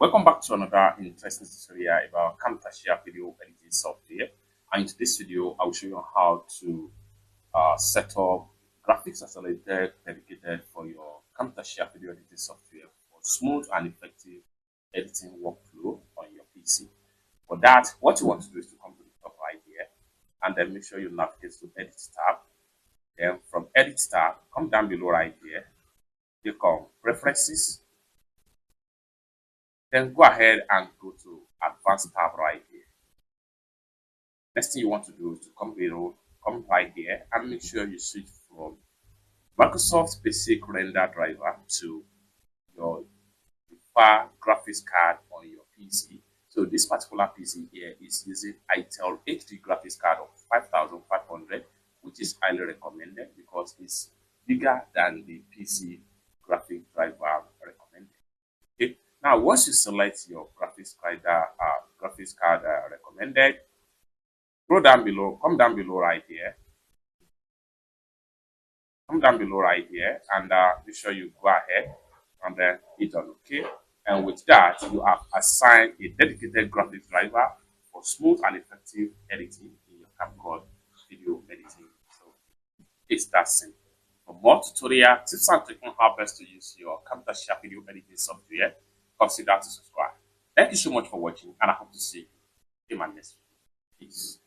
Welcome back to another interesting tutorial about Camtasia video editing software. And in today's video, I will show you how to set up graphics accelerator dedicated for your Camtasia video editing software for smooth and effective editing workflow on your PC. For that, what you want to do is to come to the top right here, and then make sure you navigate to Edit tab. Then from Edit tab, come down below right here, click on Preferences. Then go ahead and go to Advanced tab right here. Next thing you want to do is to come right here and make sure you switch from Microsoft Basic Render Driver to your preferred graphics card on your PC. So this particular PC here is using Intel HD graphics card of 5500, which is highly recommended because it's bigger than the PC graphic driver recommended. Okay. Now, once you select your graphics card recommended, come down below right here. And make sure you go ahead and then hit on OK. And with that, you have assigned a dedicated graphics driver for smooth and effective editing in your Camtasia video editing. So it's that simple. For more tutorial tips and tricks on how best to use your Camtasia video editing software, consider to subscribe. Thank you so much for watching, and I hope to see you in my next video. Peace.